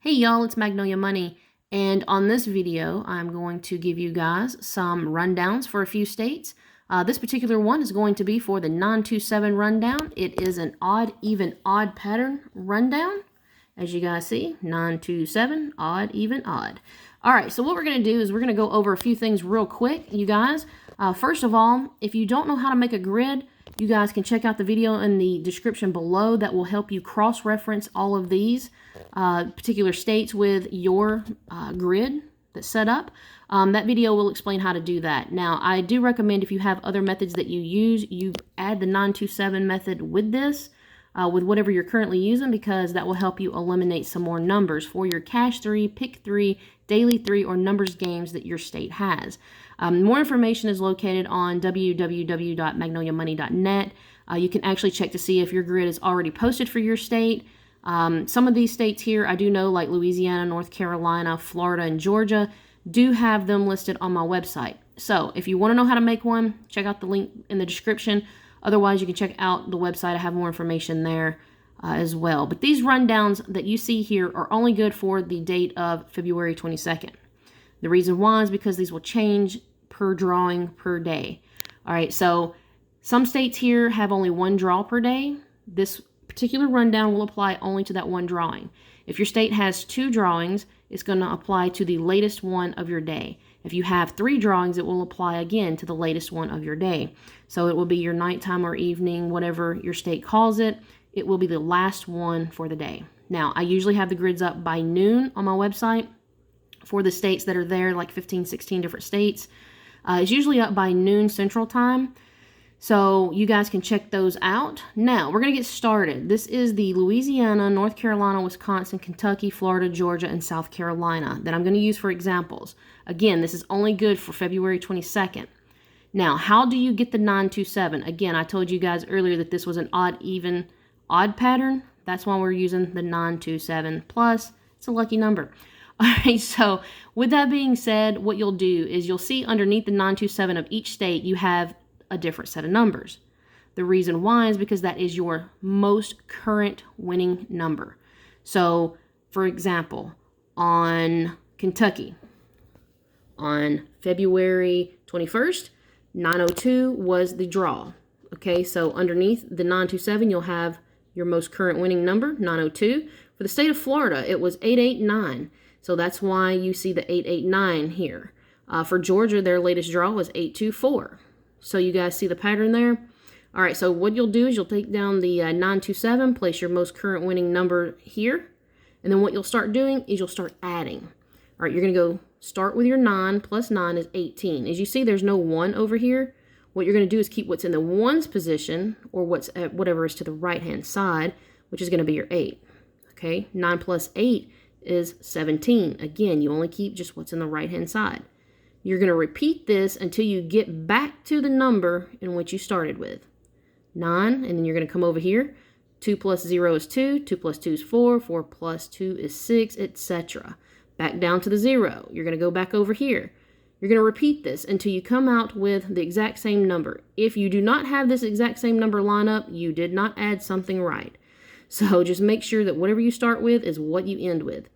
Hey y'all, it's Magnolia Money, and on this video I'm going to give you guys some rundowns for a few states. This particular one is going to be for the 927 rundown. It is an odd, even, odd pattern rundown. As you guys see, 927, odd, even, odd. Alright, so what we're going to do is we're going to go over a few things real quick, you guys. First of all, if you don't know how to make a grid, you guys can check out the video in the description below that will help you cross-reference all of these particular states with your grid that's set up. That video will explain how to do that. Now, I do recommend if you have other methods that you use, you add the 927 method with this, with whatever you're currently using, because that will help you eliminate some more numbers for your Cash 3, Pick 3, Daily 3, or numbers games that your state has. More information is located on www.magnoliamoney.net. You can actually check to see if your grid is already posted for your state. Some of these states here, I do know, like Louisiana, North Carolina, Florida, and Georgia, do have them listed on my website. So if you want to know how to make one, check out the link in the description. Otherwise, you can check out the website. I have more information there as well. But these rundowns that you see here are only good for the date of February 22nd. The reason why is because these will change per drawing per day. All right, so some states here have only one draw per day. This particular rundown will apply only to that one drawing. If your state has two drawings, it's going to apply to the latest one of your day. If you have three drawings, it will apply again to the latest one of your day. So it will be your nighttime or evening, whatever your state calls it. It will be the last one for the day. Now, I usually have the grids up by noon on my website for the states that are there, like 15, 16 different states. It's usually up by noon Central Time. So you guys can check those out. Now, we're going to get started. This is the Louisiana, North Carolina, Wisconsin, Kentucky, Florida, Georgia, and South Carolina that I'm going to use for examples. Again, this is only good for February 22nd. Now, how do you get the 927? Again, I told you guys earlier that this was an odd, even, odd pattern. That's why we're using the 927 plus. It's a lucky number. All right, so with that being said, what you'll do is you'll see underneath the 927 of each state, you have a different set of numbers. The reason why is because that is your most current winning number. So, for example, on Kentucky, on February 21st, 902 was the draw. Okay, so underneath the 927, you'll have your most current winning number, 902. For the state of Florida, it was 889. So that's why you see the 889 here. For Georgia, their latest draw was 824. So you guys see the pattern there? All right, so what you'll do is you'll take down the 927, place your most current winning number here, and then what you'll start doing is you'll start adding. All right, you're going to go start with your 9 plus 9 is 18. As you see, there's no 1 over here. What you're going to do is keep what's in the ones position, or whatever is to the right-hand side, which is going to be your 8. Okay, 9 plus 8 is 17. Again, you only keep just what's in the right-hand side. You're going to repeat this until you get back to the number in which you started with. 9, and then you're going to come over here. 2 plus 0 is 2, 2 plus 2 is 4, 4 plus 2 is 6, etc. Back down to the 0. You're going to go back over here. You're going to repeat this until you come out with the exact same number. If you do not have this exact same number line up, you did not add something right. So just make sure that whatever you start with is what you end with.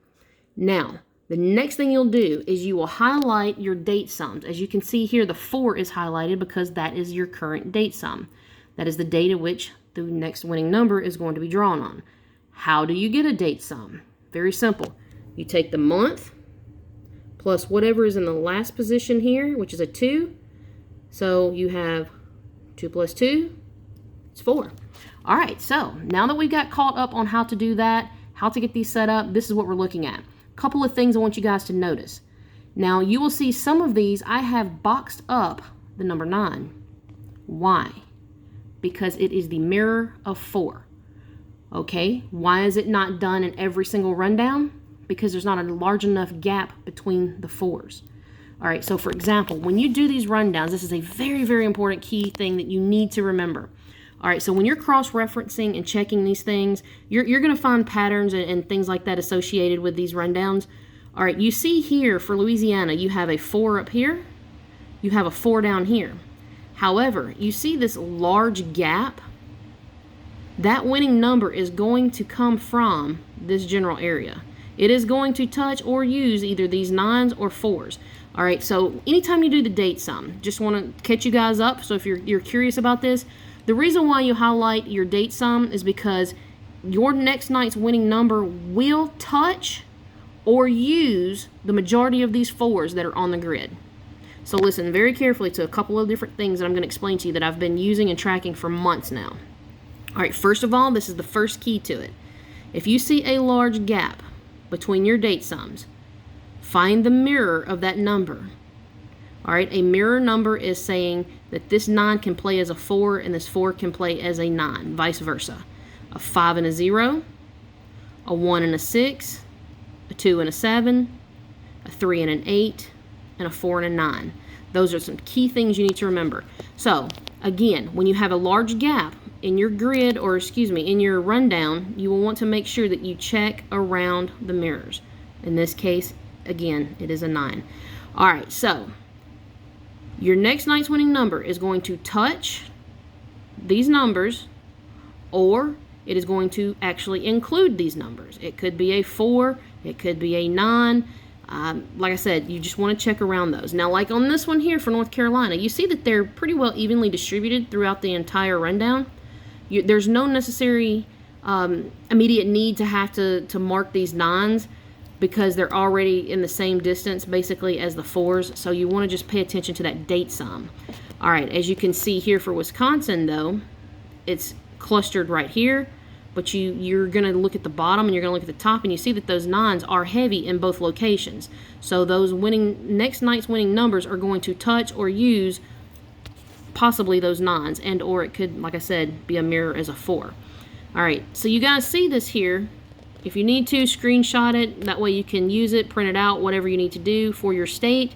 Now, the next thing you'll do is you will highlight your date sums. As you can see here, the 4 is highlighted because that is your current date sum. That is the date at which the next winning number is going to be drawn on. How do you get a date sum? Very simple. You take the month plus whatever is in the last position here, which is a 2. So you have 2 plus 2, it's 4. All right, so now that we got caught up on how to do that, how to get these set up, this is what we're looking at. Couple of things I want you guys to notice. Now, you will see some of these I have boxed up the number 9. Why? Because it is the mirror of 4. Okay, why is it not done in every single rundown? Because there's not a large enough gap between the 4s. All right, so for example, when you do these rundowns, this is a very, very important key thing that you need to remember. All right, so when you're cross-referencing and checking these things, you're going to find patterns and things like that associated with these rundowns. All right, you see here for Louisiana, you have a 4 up here. You have a 4 down here. However, you see this large gap? That winning number is going to come from this general area. It is going to touch or use either these 9s or 4s. All right, so anytime you do the date sum, just want to catch you guys up. So if you're curious about this, the reason why you highlight your date sum is because your next night's winning number will touch or use the majority of these 4s that are on the grid. So listen very carefully to a couple of different things that I'm going to explain to you that I've been using and tracking for months now. All right, first of all, this is the first key to it. If you see a large gap between your date sums, find the mirror of that number. All right, a mirror number is saying that this 9 can play as a 4 and this 4 can play as a 9, vice versa. A 5 and a 0, a 1 and a 6, a 2 and a 7, a 3 and an 8, and a 4 and a 9. Those are some key things you need to remember. So, again, when you have a large gap in your grid, or excuse me, in your rundown, you will want to make sure that you check around the mirrors. In this case, again, it is a 9. All right, so your next night's winning number is going to touch these numbers, or it is going to actually include these numbers. It could be a 4, it could be a 9. Like I said, you just want to check around those. Now, like on this one here for North Carolina, you see that they're pretty well evenly distributed throughout the entire rundown. There's no necessary immediate need to have to mark these 9s because they're already in the same distance basically as the 4s. So you want to just pay attention to that date sum. All right, as you can see here for Wisconsin though, it's clustered right here, but you're going to look at the bottom and you're going to look at the top, and you see that those 9s are heavy in both locations. So those next night's winning numbers are going to touch or use possibly those 9s, and or it could, like I said, be a mirror as a 4. All right, so you guys see this here. If you need to, screenshot it. That way you can use it, print it out, whatever you need to do for your state.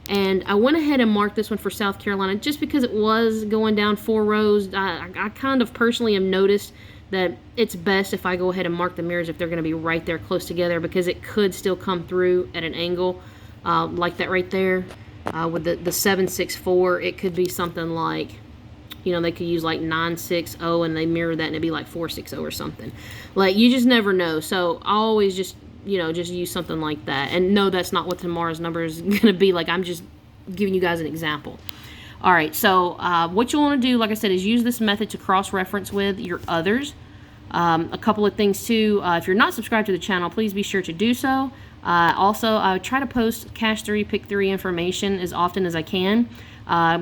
And I went ahead and marked this one for South Carolina just because it was going down 4 rows. I kind of personally have noticed that it's best if I go ahead and mark the mirrors if they're going to be right there close together, because it could still come through at an angle like that right there. With the 764, it could be something like, you know, they could use like 960 and they mirror that and it'd be like 460 or something. Like, you just never know. So I always just, you know, just use something like that. And no, that's not what tomorrow's number is going to be. Like, I'm just giving you guys an example. All right, so what you want to do, like I said, is use this method to cross-reference with your others. A couple of things, too. If you're not subscribed to the channel, please be sure to do so. Also, I try to post Cash 3, Pick 3 information as often as I can.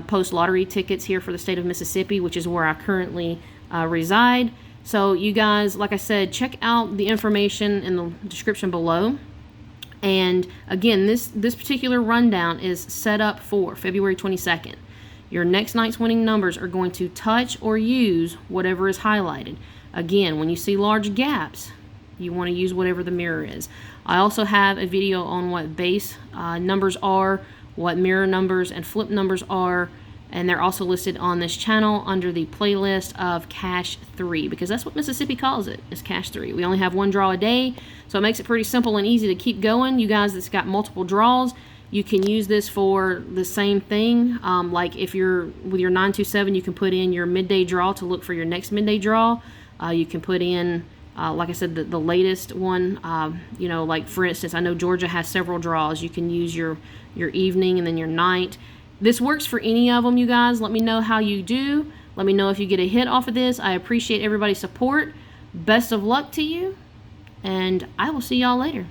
Post lottery tickets here for the state of Mississippi, which is where I currently reside. So you guys, like I said, check out the information in the description below. And again, this particular rundown is set up for February 22nd. Your next night's winning numbers are going to touch or use whatever is highlighted. Again, when you see large gaps, you want to use whatever the mirror is. I also have a video on what base numbers are, what mirror numbers and flip numbers are, and they're also listed on this channel under the playlist of Cash 3, because that's what Mississippi calls it, is Cash 3. We only have 1 draw a day, so it makes it pretty simple and easy to keep going. You guys that's got multiple draws, you can use this for the same thing. Like if you're with your 927, you can put in your midday draw to look for your next midday draw. You can put in, like I said, the latest one. You know, like for instance, I know Georgia has several draws. You can use your evening and then your night. This works for any of them, you guys. Let me know how you do. Let me know if you get a hit off of this. I appreciate everybody's support. Best of luck to you, and I will see y'all later.